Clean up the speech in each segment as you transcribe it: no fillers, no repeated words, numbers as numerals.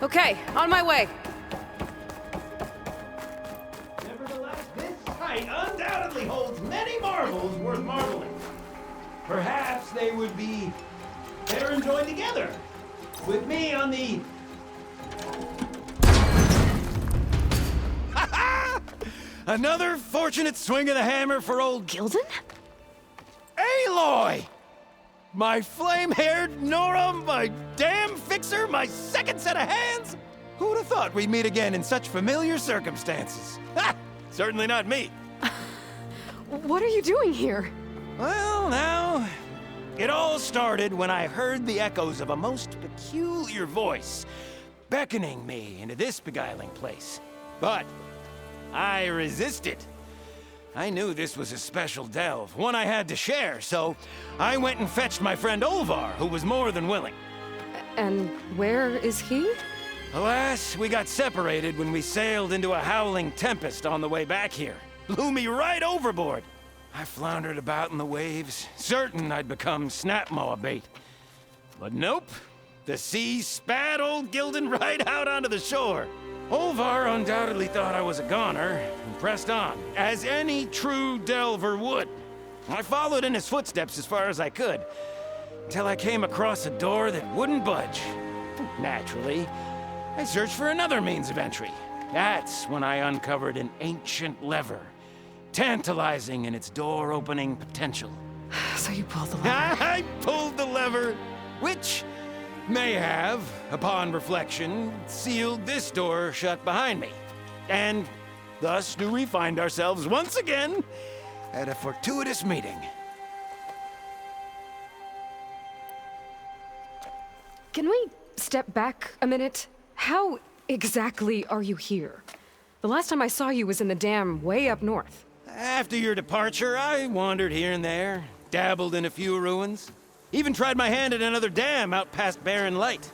Okay, on my way. Nevertheless, this site undoubtedly holds many marvels worth marveling. Perhaps they would be better enjoyed together, with me on the... Another fortunate swing of the hammer for old Gildan? Aloy! My flame-haired Nora, my damn fixer, my second set of hands! Who'd have thought we'd meet again in such familiar circumstances? Ha! Certainly not me. What are you doing here? Well, now, it all started when I heard the echoes of a most peculiar voice beckoning me into this beguiling place. But I resisted. I knew this was a special delve, one I had to share, so I went and fetched my friend Olvar, who was more than willing. And where is he? Alas, we got separated when we sailed into a howling tempest on the way back here. Blew me right overboard. I floundered about in the waves, certain I'd become snapmaw bait. But nope, the sea spat old Gildan right out onto the shore. Olvar undoubtedly thought I was a goner, and pressed on, as any true delver would. I followed in his footsteps as far as I could, until I came across a door that wouldn't budge. Naturally, I searched for another means of entry. That's when I uncovered an ancient lever, tantalizing in its door-opening potential. So you pulled the lever. I pulled the lever, which may have, upon reflection, sealed this door shut behind me. And thus do we find ourselves once again at a fortuitous meeting. Can we step back a minute? How exactly are you here? The last time I saw you was in the dam way up north. After your departure, I wandered here and there, dabbled in a few ruins, even tried my hand at another dam out past Barren Light.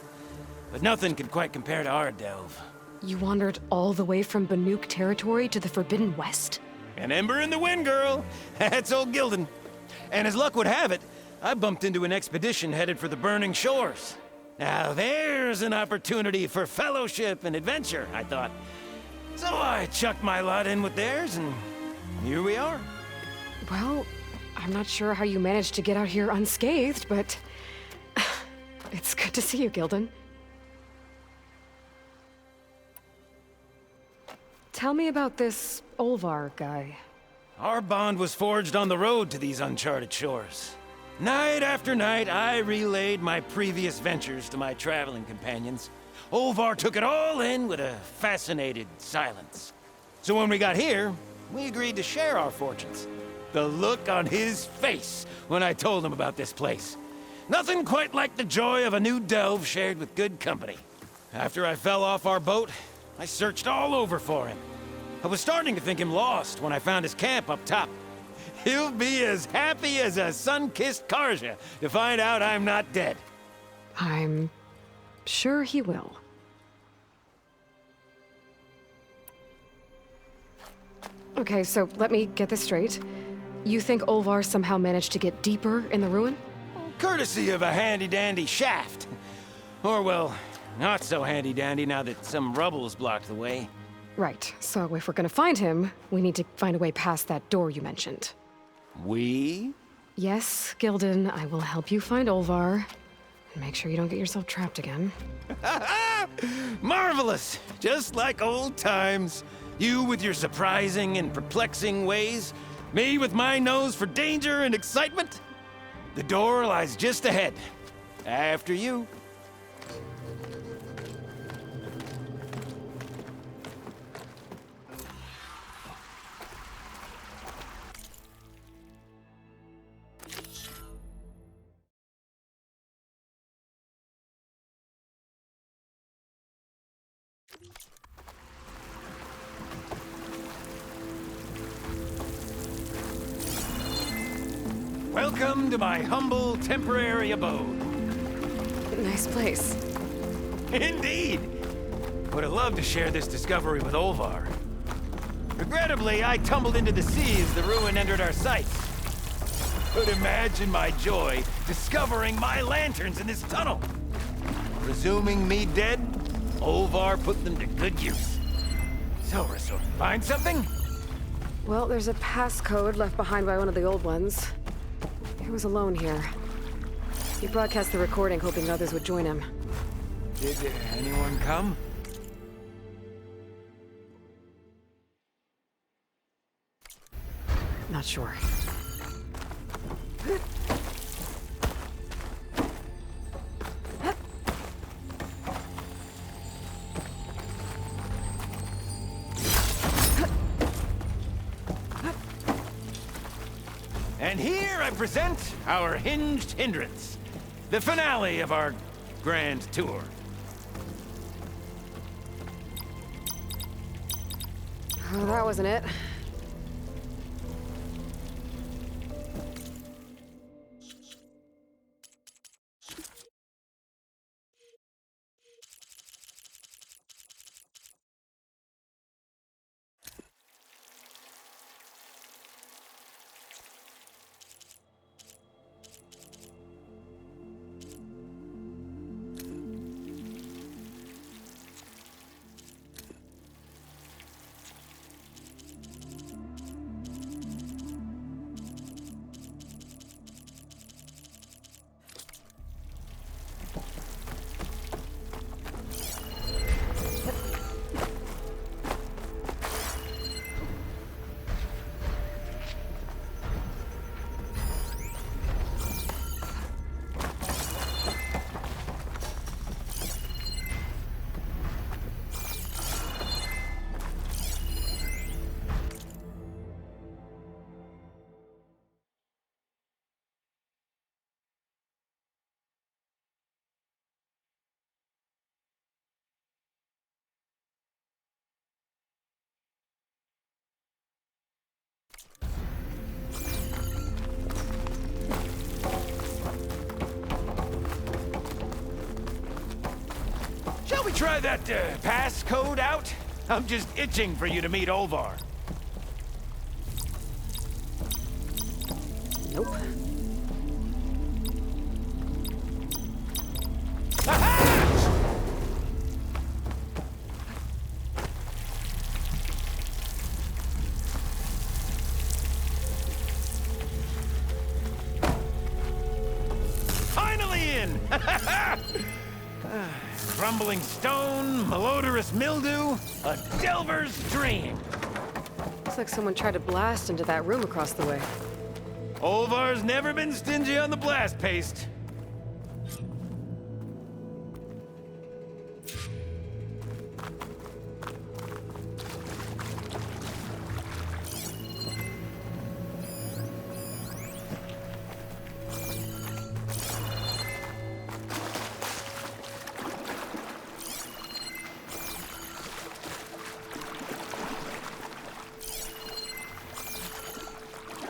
But nothing could quite compare to our delve. You wandered all the way from Banuk territory to the Forbidden West? An ember in the wind, girl. That's old Gildan. And as luck would have it, I bumped into an expedition headed for the burning shores. Now there's an opportunity for fellowship and adventure, I thought. So I chucked my lot in with theirs, and here we are. Well, I'm not sure how you managed to get out here unscathed, but it's good to see you, Gildan. Tell me about this Olvar guy. Our bond was forged on the road to these uncharted shores. Night after night, I relayed my previous ventures to my traveling companions. Olvar took it all in with a fascinated silence. So when we got here, we agreed to share our fortunes. The look on his face when I told him about this place. Nothing quite like the joy of a new delve shared with good company. After I fell off our boat, I searched all over for him. I was starting to think him lost when I found his camp up top. He'll be as happy as a sun-kissed Karja to find out I'm not dead. I'm sure he will. Okay, so let me get this straight. You think Olvar somehow managed to get deeper in the ruin? Courtesy of a handy-dandy shaft. Or, well, not so handy-dandy now that some rubble's blocked the way. Right, so if we're gonna find him, we need to find a way past that door you mentioned. We? Yes, Gildan, I will help you find Olvar. And make sure you don't get yourself trapped again. Marvelous! Just like old times. You with your surprising and perplexing ways. Me with my nose for danger and excitement. The door lies just ahead. After you. Welcome to my humble, temporary abode. Nice place. Indeed! Would have loved to share this discovery with Olvar. Regrettably, I tumbled into the sea as the ruin entered our sights. But imagine my joy discovering my lanterns in this tunnel. Presuming me dead, Ovar put them to good use. So, Resort, find something? Well, there's a passcode left behind by one of the old ones. He was alone here. He broadcast the recording hoping others would join him. Did anyone come? Not sure. And here I present our hinged hindrance, the finale of our grand tour. Oh, that wasn't it. Shall we try that passcode out? I'm just itching for you to meet Olvar. Nope. Finally in! Crumbling stone, malodorous mildew, a delver's dream. Looks like someone tried to blast into that room across the way. Olvar's never been stingy on the blast paste.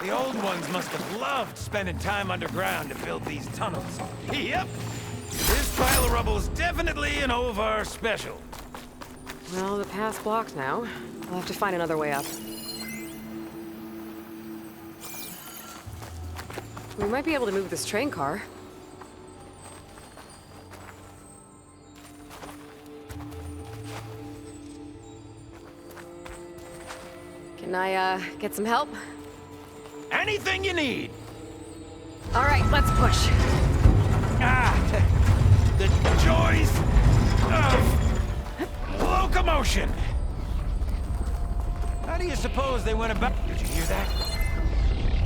The old ones must have loved spending time underground to build these tunnels. Yep! This pile of rubble is definitely an Olvar special. Well, the path's blocked now. I'll have to find another way up. We might be able to move this train car. Can I, get some help? Anything you need! All right, let's push. Ah! The joys of locomotion! How do you suppose they went about? Did you hear that?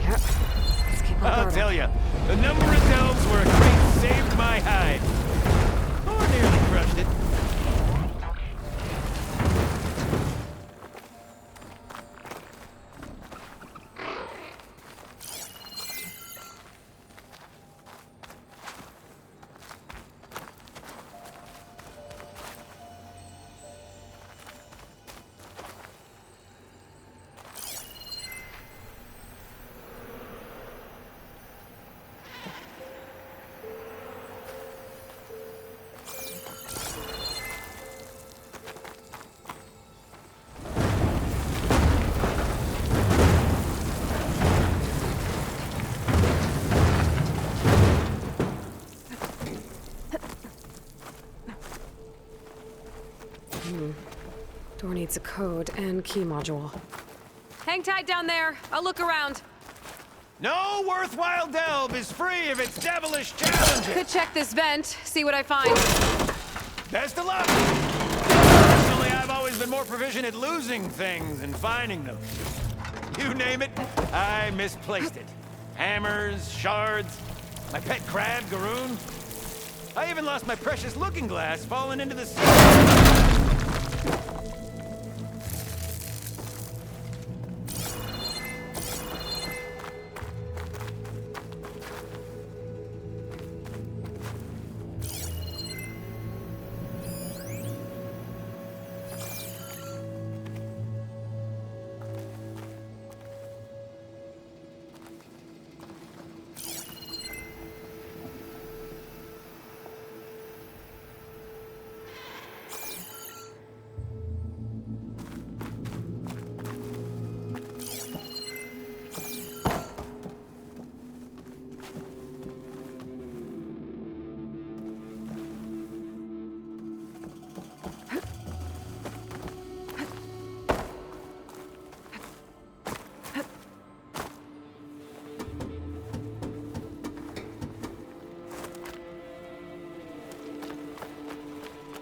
Yep. Let's keep on I'll guard. tell you, the number of delves where a crate saved my hide. Or nearly crushed it. needs a code and key module. Hang tight down there. I'll look around. No worthwhile delve is free of its devilish challenges. Could check this vent, see what I find. Best of luck. Personally, I've always been more proficient at losing things than finding them. You name it, I misplaced it. Hammers, shards, my pet crab, Garoon. I even lost my precious looking glass falling into the sea.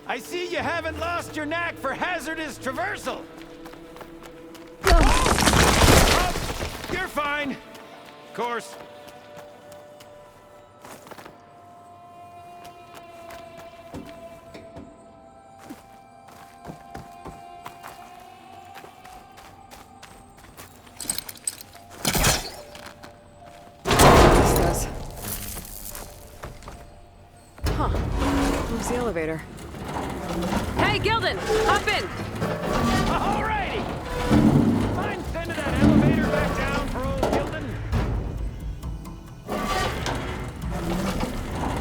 I see you haven't lost your knack for hazardous traversal. Oh, you're fine. Of course. This does. Huh. Where's the elevator? Hey, Gildan! Hop in! Alrighty! Mind sending that elevator back down for old Gildan?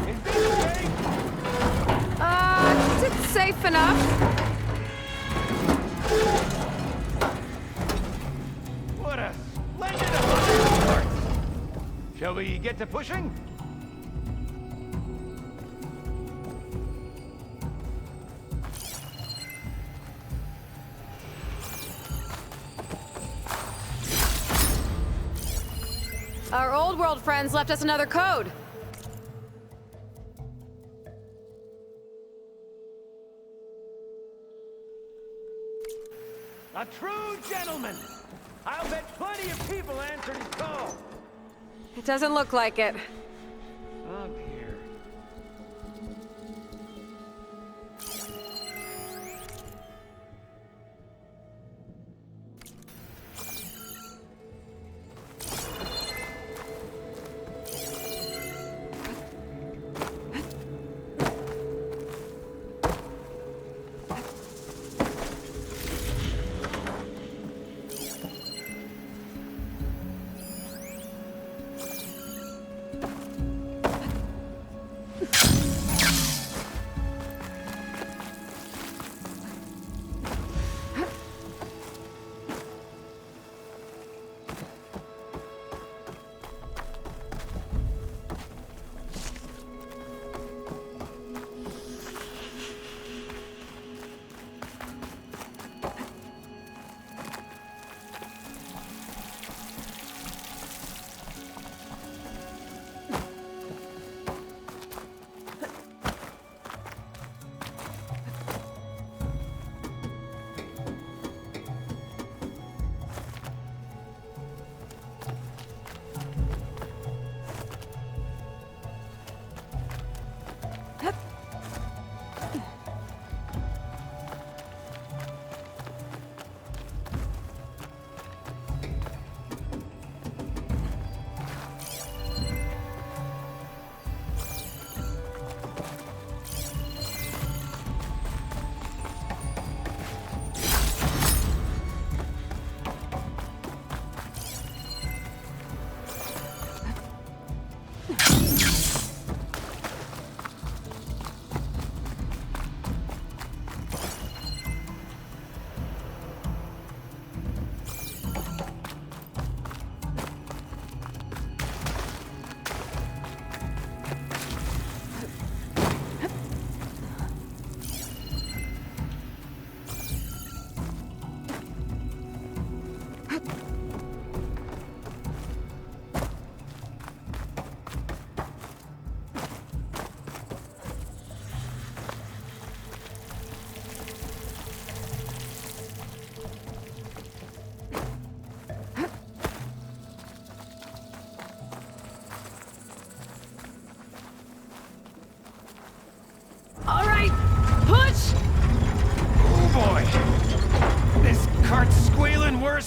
Is this safe? It's safe enough. What a splendid abundance. Shall we get to pushing? Our old world friends left us another code. A true gentleman! I'll bet plenty of people answered his call. It doesn't look like it. Oh dear.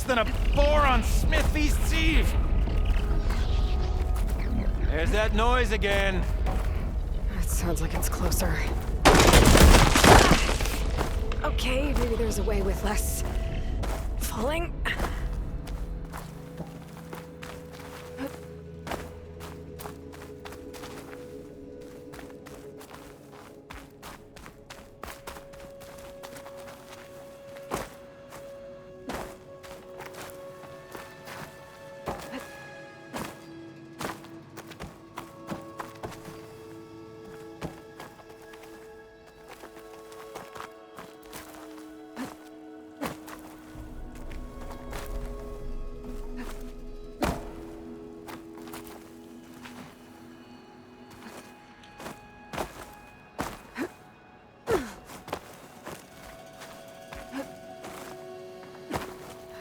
than a boar on Smith Feast's Eve. There's that noise again. It sounds like it's closer. Okay, maybe there's a way with less falling.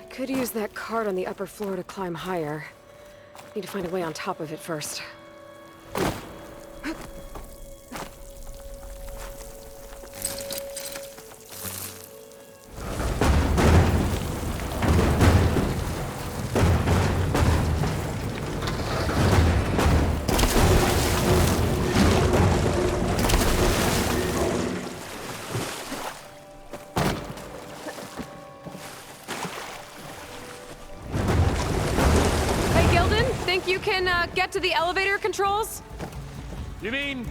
Could use that cart on the upper floor to climb higher. Need to find a way on top of it first. You can get to the elevator controls? You mean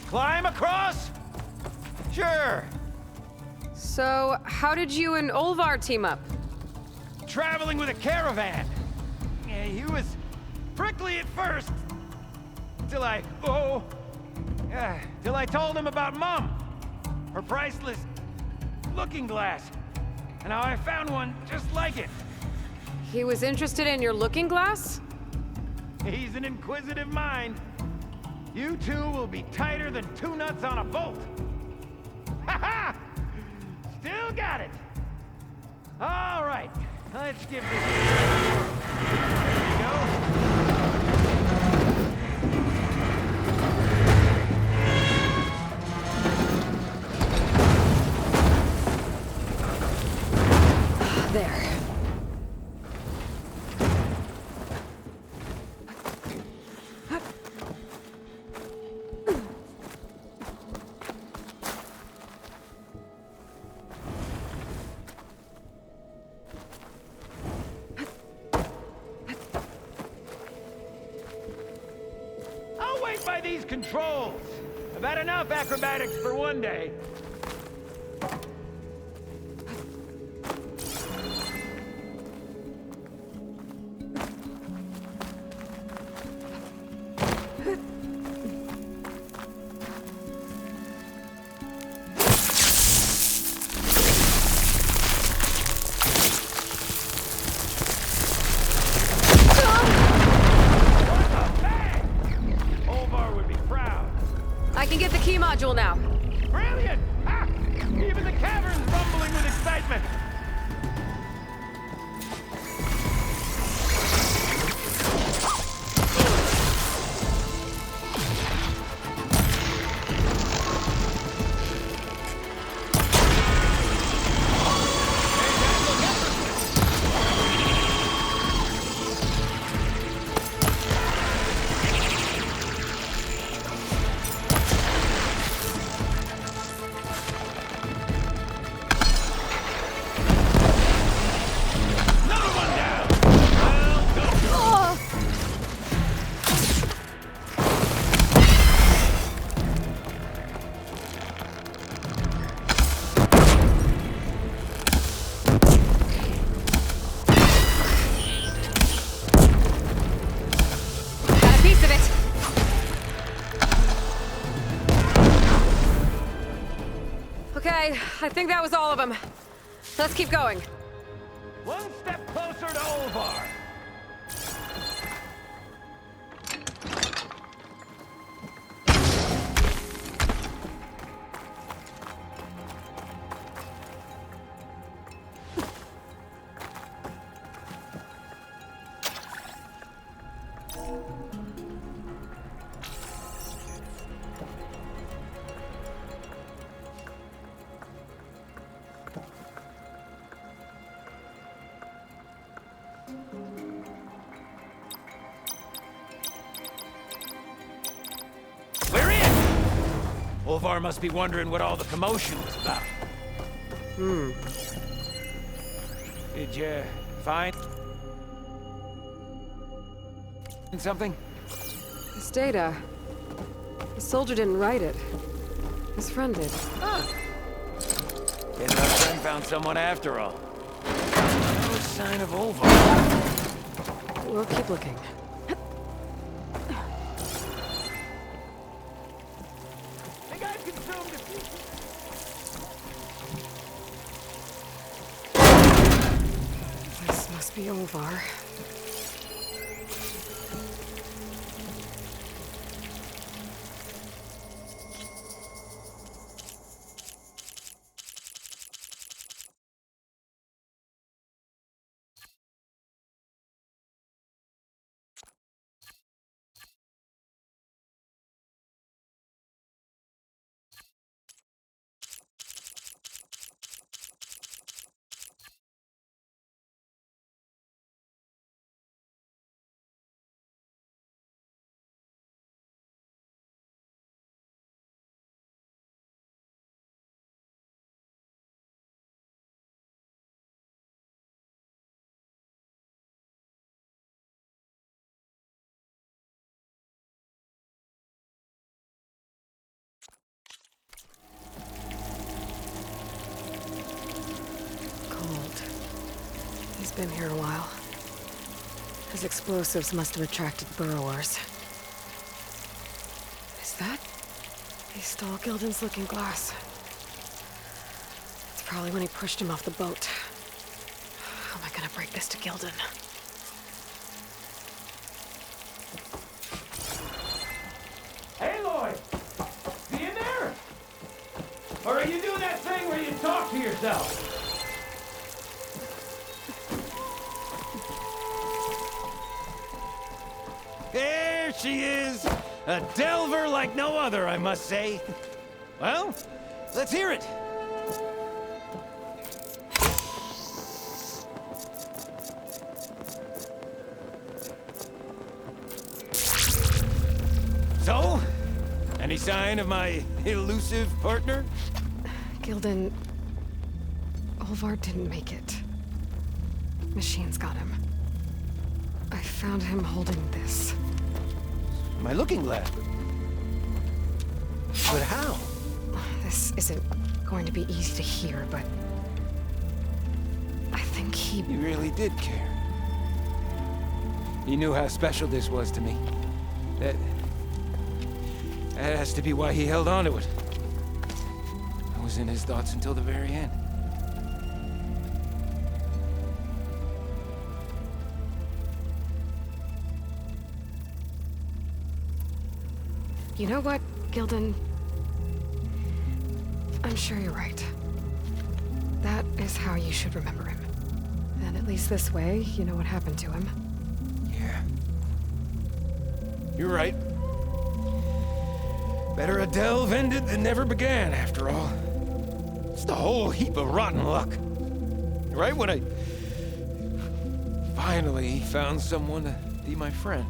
climb across? Sure. So, how did you and Olvar team up? Traveling with a caravan. Yeah, he was prickly at first. Till I told him about Mom. Her priceless looking glass. And how I found one just like it. He was interested in your looking glass? He's an inquisitive mind. You two will be tighter than two nuts on a bolt. Ha ha! Still got it. All right, let's give this a whirl. There you go. There. by these controls. I've had enough acrobatics for one day. Now. Brilliant! Ha! Even the cavern's rumbling with excitement. I think that was all of them. Let's keep going. One step closer to Olvar. Olvar must be wondering what all the commotion was about. Did you find something? This data. The soldier didn't write it. His friend did. Guess our friend found someone after all. No sign of Olvar. We'll keep looking. Think I've consumed a few. This must be Olvar. He's been here a while. His explosives must have attracted burrowers. Is that? He stole Gildan's looking glass. It's probably when he pushed him off the boat. How am I gonna break this to Gildan? Hey, Aloy! Are you in there? Or are you doing that thing where you talk to yourself? There she is! A delver like no other, I must say. Well, let's hear it. So, any sign of my elusive partner? Gildan... Olvar didn't make it. Machines got him. I found him holding this. My looking glass. But how? This isn't going to be easy to hear, but... I think he... He really did care. He knew how special this was to me. That has to be why he held on to it. I was in his thoughts until the very end. You know what, Gildan? I'm sure you're right. That is how you should remember him. And at least this way, you know what happened to him. Yeah. You're right. Better a delve ended than never began, after all. Just a whole heap of rotten luck. Right when I finally found someone to be my friend.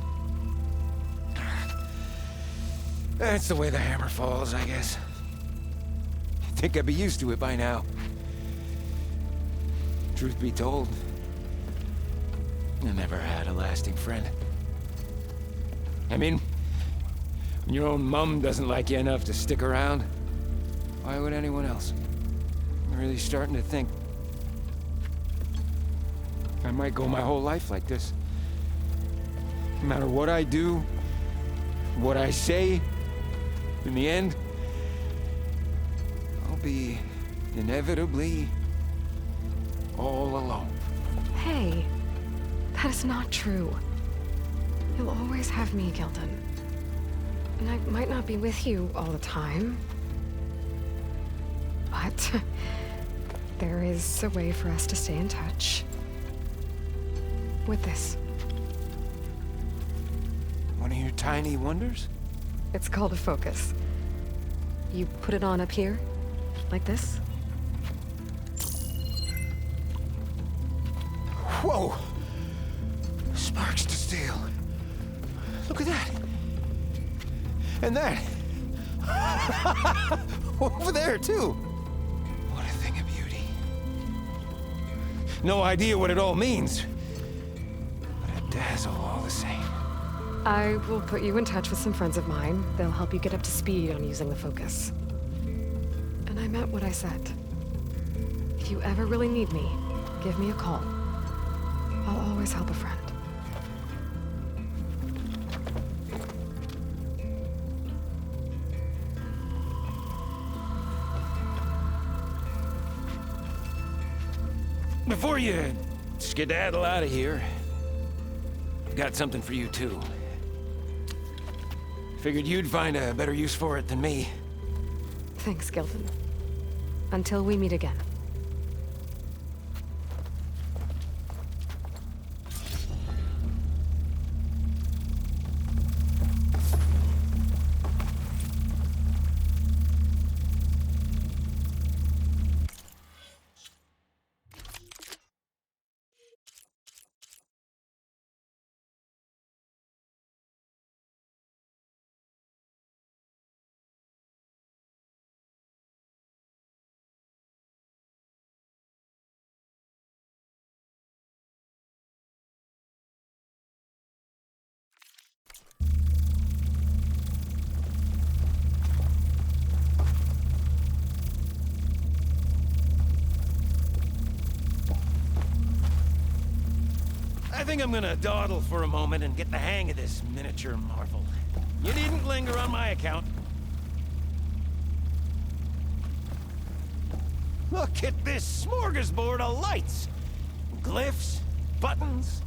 That's the way the hammer falls, I guess. You'd think I'd be used to it by now. Truth be told, I never had a lasting friend. I mean, when your own mum doesn't like you enough to stick around, why would anyone else? I'm really starting to think I might go my whole life like this. No matter what I do, what I say, in the end, I'll be inevitably all alone. Hey, that is not true. You'll always have me, Gildan. And I might not be with you all the time. But there is a way for us to stay in touch. With this. One of your tiny wonders? It's called a focus. You put it on up here, like this. Whoa! Sparks to steel. Look at that. And that. Over there, too. What a thing of beauty. No idea what it all means, but a dazzle all the same. I will put you in touch with some friends of mine. They'll help you get up to speed on using the focus. And I meant what I said. If you ever really need me, give me a call. I'll always help a friend. Before you skedaddle out of here, I've got something for you too. Figured you'd find a better use for it than me. Thanks, Gildan. Until we meet again. I think I'm gonna dawdle for a moment and get the hang of this miniature marvel. You needn't linger on my account. Look at this smorgasbord of lights! Glyphs, buttons,